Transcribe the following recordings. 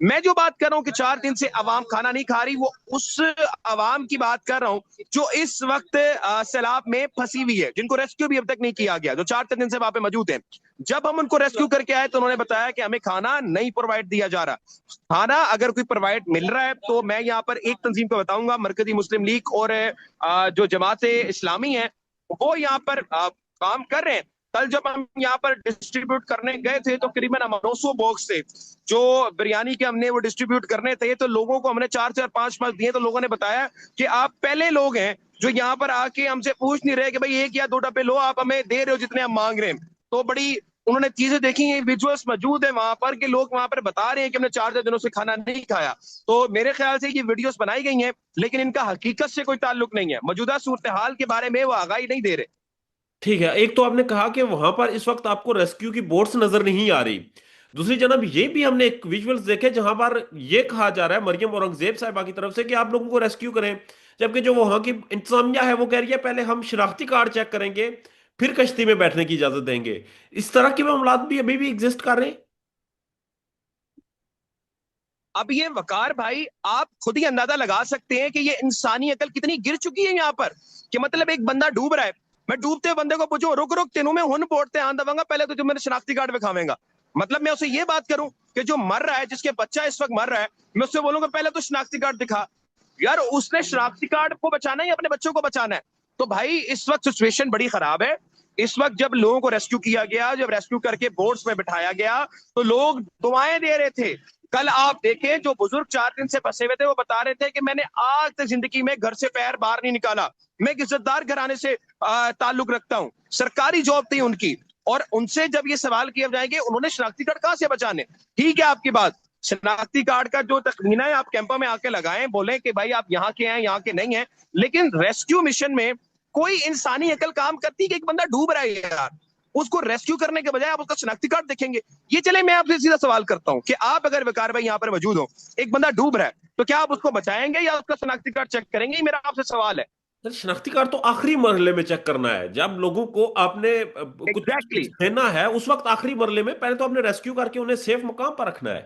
میں جو بات کر رہا ہوں کہ 4 دن سے عوام کھانا نہیں کھا رہی، وہ اس عوام کی بات کر رہا ہوں جو اس وقت سیلاب میں پھنسی ہوئی ہے، جن کو ریسکیو بھی اب تک نہیں کیا گیا، جو 4 دن سے وہاں پہ موجود ہیں. جب ہم ان کو ریسکیو کر کے آئے تو انہوں نے بتایا کہ ہمیں کھانا نہیں پرووائڈ دیا جا رہا. کھانا اگر کوئی پرووائڈ مل رہا ہے تو میں یہاں پر ایک تنظیم کو بتاؤں گا، مرکزی مسلم لیگ اور جو جماعت اسلامی ہے وہ یہاں پر کام کر رہے ہیں. کل جب ہم یہاں پر ڈسٹریبیوٹ کرنے گئے تھے تو قریباً 900 باکس تھے جو بریانی کے، ہم نے وہ ڈسٹریبیوٹ کرنے تھے تو لوگوں کو ہم نے 4 دیے. تو لوگوں نے بتایا کہ آپ پہلے لوگ ہیں جو یہاں پر آ کے ہم سے پوچھ نہیں رہے کہ بھائی 1 یا 2 ڈبے لو، آپ ہمیں دے رہے ہو جتنے ہم مانگ رہے ہیں. تو بڑی انہوں نے چیزیں دیکھی ہیں، ویژولز موجود ہیں وہاں پر کہ لوگ وہاں پر بتا رہے ہیں کہ ہم نے 4 دنوں سے کھانا نہیں کھایا. تو میرے خیال سے یہ ویڈیوز بنائی گئی ہیں لیکن ان کا حقیقت سے کوئی تعلق نہیں ہے، موجودہ صورتحال کے بارے میں وہ آگاہی نہیں دے رہے. ٹھیک ہے، ایک تو آپ نے کہا کہ وہاں پر اس وقت آپ کو ریسکیو کی بوٹس نظر نہیں آ رہی، دوسری جناب یہ بھی ہم نے ایک ویژولز دیکھے جہاں پر یہ کہا جا رہا ہے مریم اورنگزیب صاحبہ کی طرف سے کہ آپ لوگوں کو ریسکیو کریں، جبکہ جو وہاں کی انتظامیہ ہے وہ کہہ رہی ہے پہلے ہم شناختی کارڈ چیک کریں گے پھر کشتی میں بیٹھنے کی اجازت دیں گے. اس طرح کے معاملات بھی ابھی بھی ایگزسٹ کر رہے ہیں. اب یہ وقار بھائی آپ خود ہی اندازہ لگا سکتے ہیں کہ یہ انسانی عقل کتنی گر چکی ہے یہاں پر، کہ مطلب ایک بندہ ڈوب رہا ہے، میں ڈوبتے بندے کو پوچھوں رک رک تینوں میں ہن پوٹتے آن دواں گا، پہلے تو جو میرے شناختی کارڈ دکھاویں گا. مطلب میں اسے یہ بات کروں کہ جو مر رہا ہے، جس کے بچہ اس وقت مر رہا ہے، میں اس سے بولوں گا پہلے تو شناختی کارڈ دکھا. یار اس نے شناختی کارڈ کو بچانا ہے یا اپنے بچوں کو بچانا ہے؟ تو بھائی اس وقت سچویشن بڑی خراب ہے. اس وقت جب لوگوں کو ریسکیو کیا گیا، جب ریسکیو کر کے بوٹس میں بٹھایا گیا تو لوگ دعائیں دے رہے تھے. کل آپ دیکھیں جو بزرگ 4 دن سے پھنسے ہوئے تھے وہ بتا رہے تھے کہ میں نے آج تک زندگی میں گھر سے پیر باہر نہیں نکالا، میں ایک عزت دار گھرانے سے تعلق رکھتا ہوں، سرکاری جاب تھی ان کی. اور ان سے جب یہ سوال کیا جائیں گے انہوں نے شناختی کارڈ کہاں سے بچانے؟ ٹھیک ہے آپ کی بات، شناختی کارڈ کا جو تخمینہ ہے آپ کیمپوں میں آ کے لگائیں، بولیں کہ بھائی آپ یہاں کے ہیں یہاں کے نہیں ہیں، لیکن ریسکیو مشن میں کوئی انسانی عقل کام کرتی کہ ایک بندہ ڈوب رہا ہے یار، اس کو ریسکیو کرنے کے بجائے آپ اس کا شناختی کارڈ دیکھیں گے. یہ چلے میں آپ سے سیدھا سوال کرتا ہوں کہ آپ اگر وقار بھائی یہاں پر موجود ہو، ایک بندہ ڈوب رہا ہے تو کیا آپ اس کو بچائیں گے یا اس کا شناختی کارڈ چیک کریں گے؟ یہ میرا آپ سے سوال ہے. شناختی کارڈ تو آخری مرحلے میں چیک کرنا ہے، جب لوگوں کو آپ نے کچھ ایگزیکٹلی دینا ہے اس وقت آخری مرحلے میں پہلے تو آپ نے ریسکیو کر کے انہیں سیف مقام پر رکھنا ہے.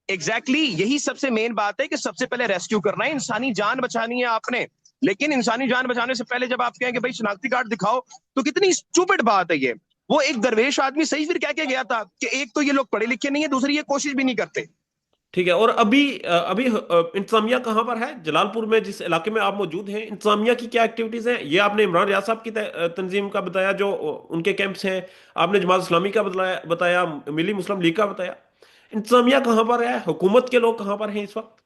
ایگزیکٹلی یہی سب سے مین بات ہے کہ سب سے پہلے ریسکیو کرنا ہے، انسانی جان بچانی ہے آپ نے. لیکن انسانی جان بچانے سے پہلے جب آپ کہیں کہ بھائی شناختی کارڈ دکھاؤ تو کتنی اسٹوپڈ بات ہے یہ. وہ ایک درویش آدمی صحیح پھر کہہ کے گیا تھا کہ ایک تو یہ لوگ پڑھے لکھے نہیں ہیں، دوسری یہ کوشش بھی نہیں کرتے. ٹھیک ہے، اور ابھی ابھی انتظامیہ کہاں پر ہے؟ جلال پور میں جس علاقے میں آپ موجود ہیں انتظامیہ کی کیا ایکٹیویٹیز ہیں؟ یہ آپ نے عمران ریاض صاحب کی تنظیم کا بتایا جو ان کے کیمپس ہیں، آپ نے جماعت اسلامی کا بتایا، ملی مسلم لیگ کا بتایا. انتظامیہ کہاں پر ہے؟ حکومت کے لوگ کہاں پر ہیں اس وقت؟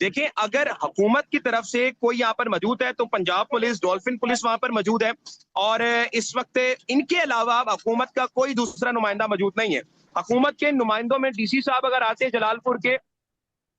دیکھیں اگر حکومت کی طرف سے کوئی یہاں پر موجود ہے تو پنجاب پولیس، ڈولفن پولیس وہاں پر موجود ہے، اور اس وقت ان کے علاوہ حکومت کا کوئی دوسرا نمائندہ موجود نہیں ہے. حکومت کے نمائندوں میں ڈی سی صاحب اگر آتے ہیں جلال پور کے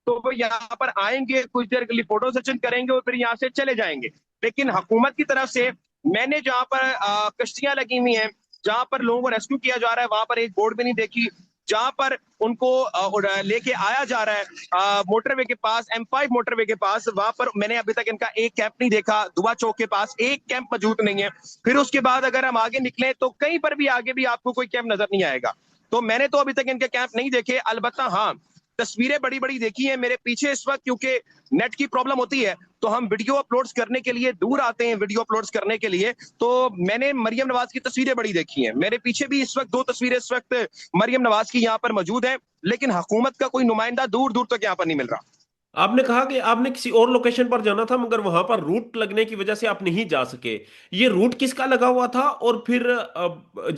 تو وہ یہاں پر آئیں گے، کچھ دیر کے لیے فوٹو سیشن کریں گے اور پھر یہاں سے چلے جائیں گے. لیکن حکومت کی طرف سے میں نے جہاں پر کشتیاں لگی ہوئی ہیں، جہاں پر لوگوں کو ریسکیو کیا جا رہا ہے وہاں پر ایک بورڈ بھی نہیں دیکھی. جہاں پر ان کو لے کے آیا جا رہا ہے موٹر وے کے پاس، M5 موٹر وے کے پاس، وہاں پر میں نے ابھی تک ان کا ایک کیمپ نہیں دیکھا. دبا چوک کے پاس ایک کیمپ موجود نہیں ہے. پھر اس کے بعد اگر ہم آگے نکلیں تو کہیں پر بھی آگے بھی آپ کو کوئی کیمپ نظر نہیں آئے گا. تو میں نے تو ابھی تک ان کے کیمپ نہیں دیکھے. البتہ ہاں تصویریں بڑی بڑی دیکھی ہیں میرے پیچھے اس وقت، کیونکہ نیٹ کی پرابلم ہوتی ہے تو ہم ویڈیو اپلوڈز کرنے کے لیے دور آتے ہیں، ویڈیو اپلوڈز کرنے کے لیے. تو میں نے مریم نواز کی تصویریں بڑی دیکھی ہیں، میرے پیچھے بھی اس وقت 2 تصویریں اس وقت مریم نواز کی یہاں پر موجود ہیں، لیکن حکومت کا کوئی نمائندہ دور دور تک یہاں پر نہیں مل رہا. آپ نے کہا کہ آپ نے کسی اور لوکیشن پر جانا تھا مگر وہاں پر روٹ لگنے کی وجہ سے آپ نہیں جا سکے. یہ روٹ کس کا لگا ہوا تھا؟ اور پھر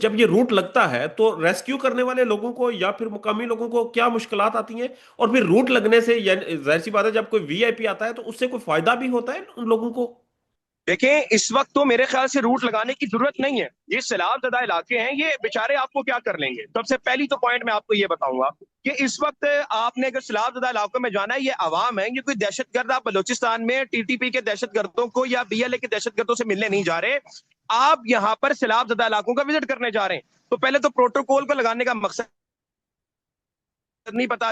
جب یہ روٹ لگتا ہے تو ریسکیو کرنے والے لوگوں کو یا پھر مقامی لوگوں کو کیا مشکلات آتی ہیں؟ اور پھر روٹ لگنے سے یعنی ظاہر سی بات ہے جب کوئی VIP آتا ہے تو اس سے کوئی فائدہ بھی ہوتا ہے ان لوگوں کو؟ دیکھیں اس وقت تو میرے خیال سے روٹ لگانے کی ضرورت نہیں ہے. یہ سیلاب زدہ علاقے ہیں، یہ بیچارے آپ کو کیا کر لیں گے؟ سب سے پہلی تو پوائنٹ میں آپ کو یہ بتاؤں گا کہ اس وقت آپ نے اگر سیلاب زدہ علاقوں میں جانا ہے، یہ عوام ہے، یہ کوئی دہشت گرد آپ بلوچستان میں TTP کے دہشت گردوں کو یا BLA کے دہشت گردوں سے ملنے نہیں جا رہے. آپ یہاں پر سیلاب زدہ علاقوں کا وزٹ کرنے جا رہے ہیں. تو پہلے تو پروٹوکول کو لگانے کا مقصد نہیں پتا.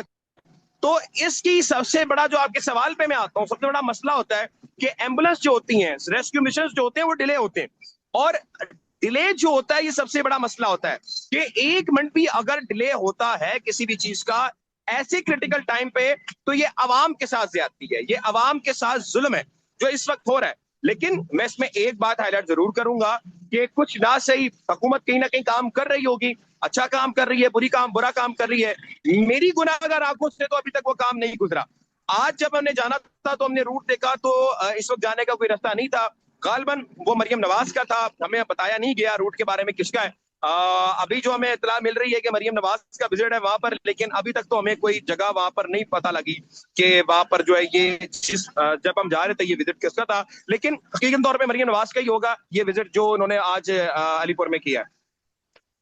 تو اس کی سب سے بڑا جو آپ کے سوال پہ میں آتا ہوں، سب سے بڑا مسئلہ ہوتا ہے کہ ایمبولینس جو ہوتی ہیں، ریسکیو مشنز جو ہوتے ہیں وہ ڈیلے ہوتے ہیں. اور ڈیلے جو ہوتا ہے یہ سب سے بڑا مسئلہ ہوتا ہے کہ 1 منٹ بھی اگر ڈیلے ہوتا ہے کسی بھی چیز کا ایسے کریٹیکل ٹائم پہ تو یہ عوام کے ساتھ زیادتی ہے, یہ عوام کے ساتھ ظلم ہے جو اس وقت ہو رہا ہے. لیکن میں اس میں ایک بات ہائی لائٹ ضرور کروں گا کہ کچھ نہ صحیح حکومت کہیں نہ کہیں کام کر رہی ہوگی, اچھا کام کر رہی ہے, برا کام کر رہی ہے. میری گناہگار آنکھوں سے تو ابھی تک وہ کام نہیں گزرا. آج جب ہم نے جانا تھا تو ہم نے روٹ دیکھا تو اس وقت جانے کا کوئی راستہ نہیں تھا, غالباً وہ مریم نواز کا تھا, ہمیں بتایا نہیں گیا روٹ کے بارے میں کس کا ہے. ابھی جو ہمیں اطلاع مل رہی ہے کہ مریم نواز کا وزٹ ہے وہاں پر, لیکن ابھی تک تو ہمیں کوئی جگہ وہاں پر نہیں پتہ لگی کہ وہاں پر جو ہے یہ جب ہم جا رہے تھے یہ وزٹ کس کا تھا. لیکن حقیقی طور پہ مریم نواز کا ہی ہوگا یہ وزٹ جو انہوں نے آج علی پور میں کیا ہے.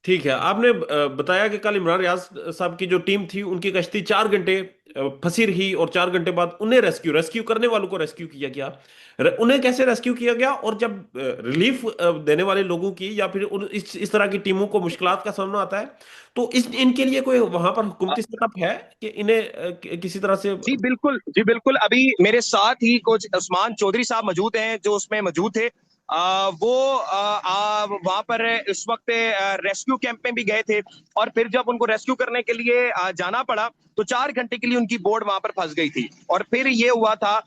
ٹھیک ہے. آپ نے بتایا کہ کل عمران ریاض صاحب کی جو ٹیم تھی ان کی کشتی 4 گھنٹے پھنسی رہی اور 4 گھنٹے بعد انہیں ریسکیو کرنے والوں کو ریسکیو کیا گیا. انہیں کیسے ریسکیو کیا گیا, اور جب ریلیف دینے والے لوگوں کی یا پھر اس طرح کی ٹیموں کو مشکلات کا سامنا آتا ہے تو ان کے لیے کوئی وہاں پر حکومتی سیٹ اپ ہے کہ انہیں کسی طرح سے؟ جی بالکل, جی بالکل. ابھی میرے ساتھ ہی کچھ عثمان چودھری صاحب موجود ہیں جو اس میں موجود تھے. وہ وہاں پر اس وقت ریسکیو کیمپ میں بھی گئے تھے, اور پھر جب ان کو ریسکیو کرنے کے لیے جانا پڑا تو 4 گھنٹے کے لیے ان کی بوٹ وہاں پر پھنس گئی تھی. اور پھر یہ ہوا تھا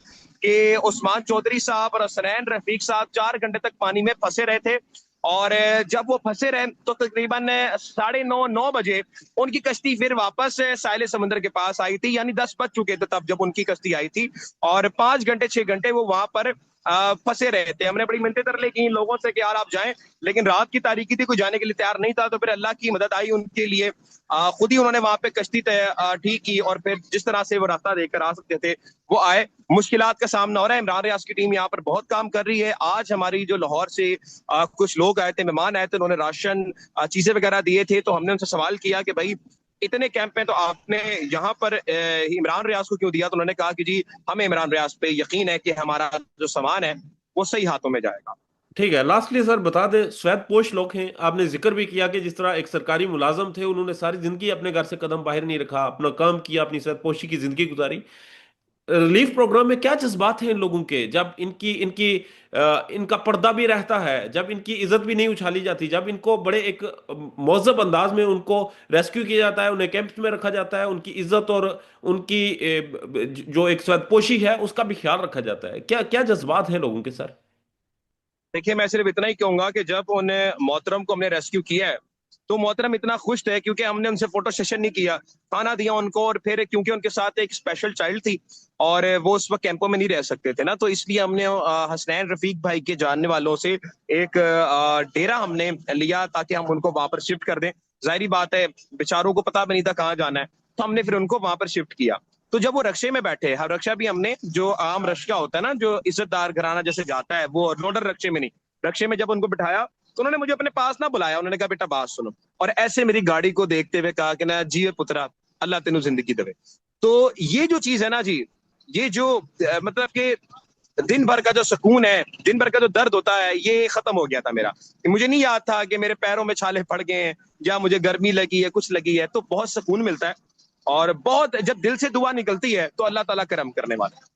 کہ عثمان چودھری صاحب اور حسنین رفیق صاحب 4 گھنٹے تک پانی میں پھنسے رہے تھے. اور جب وہ پھنسے رہے تو تقریباً 9:30 بجے ان کی کشتی پھر واپس ساحل سمندر کے پاس آئی تھی, یعنی 10 بج چکے تھے تب جب ان کی کشتی آئی تھی, اور 5 گھنٹے 6 گھنٹے وہ وہاں پر پھنسے رہے تھے. ہم نے بڑی منتیں کر لی کہ ان لوگوں سے کہ یار آپ جائیں, لیکن رات کی تاریکی تھی, کوئی جانے کے لیے تیار نہیں تھا. تو پھر اللہ کی مدد آئی ان کے لیے, خود ہی انہوں نے وہاں پہ کشتی ٹھیک کی, اور پھر جس طرح سے وہ راستہ دے کر آ سکتے تھے وہ آئے. مشکلات کا سامنا ہو رہا ہے, عمران ریاض کی ٹیم یہاں پر بہت کام کر رہی ہے. آج ہماری جو لاہور سے کچھ لوگ آئے تھے, مہمان آئے تھے, انہوں نے راشن چیزیں وغیرہ دیے تھے, تو ہم نے ان سے سوال کیا کہ بھائی اتنے کیمپ ہیں تو آپ نے یہاں پر عمران ریاض کو کیوں دیا؟ تو انہوں نے کہا کہ جی ہمیں عمران ریاض پہ یقین ہے کہ ہمارا جو سامان ہے وہ صحیح ہاتھوں میں جائے گا. ٹھیک ہے. لاسٹلی سر بتا دیں, سوید پوش لوگ ہیں, آپ نے ذکر بھی کیا کہ جس طرح ایک سرکاری ملازم تھے, انہوں نے ساری زندگی اپنے گھر سے قدم باہر نہیں رکھا, اپنا کام کیا, اپنی سوید پوشی کی زندگی گزاری. ریلیف پروگرام میں کیا جذبات ہیں ان لوگوں کے, جب ان کا پردہ بھی رہتا ہے, جب ان کی عزت بھی نہیں اچھالی جاتی, جب ان کو بڑے ایک مہذب انداز میں ان کو ریسکیو کیا جاتا ہے, انہیں کیمپس میں رکھا جاتا ہے, ان کی عزت اور ان کی جو ایک سوید پوشی ہے اس کا بھی خیال رکھا جاتا ہے, کیا کیا جذبات ہیں لوگوں کے سر؟ دیکھیے میں صرف اتنا ہی کہوں گا کہ جب ان محترم کو ہم نے ریسکیو کیا ہے تو محترم اتنا خوش تھے کیونکہ ہم نے ان سے فوٹو سیشن نہیں کیا, کھانا دیا ان کو, اور پھر کیونکہ ان کے ساتھ ایک اسپیشل چائلڈ تھی اور وہ اس وقت کیمپوں میں نہیں رہ سکتے تھے نا, تو اس لیے ہم نے حسنین رفیق بھائی کے جاننے والوں سے ایک ڈیرا ہم نے لیا تاکہ ہم ان کو وہاں پر شفٹ کر دیں. ظاہری بات ہے بیچاروں کو پتا بھی نہیں تھا کہاں جانا ہے, تو ہم نے پھر ان کو وہاں پر شفٹ کیا. تو جب وہ رکشے میں بیٹھے, ہر رکشہ بھی ہم نے جو عام رکشہ ہوتا ہے نا جو عزت دار گھرانہ جیسے جاتا ہے, وہ لوڈر رکشے میں نہیں, رکشے میں جب ان کو بٹھایا تو انہوں نے مجھے اپنے پاس نہ بلایا, انہوں نے کہا بیٹا بات سنو, اور ایسے میری گاڑی کو دیکھتے ہوئے کہا کہ نا جی پترا اللہ تینوں زندگی دے. تو یہ جو چیز ہے نا جی, یہ جو مطلب کہ دن بھر کا جو سکون ہے, دن بھر کا جو درد ہوتا ہے, یہ ختم ہو گیا تھا میرا. مجھے نہیں یاد تھا کہ میرے پیروں میں چھالے پڑ گئے ہیں یا مجھے گرمی لگی ہے, کچھ لگی ہے, تو بہت سکون ملتا ہے, اور بہت جب دل سے دعا نکلتی ہے تو اللہ تعالیٰ کرم کرنے والا ہے.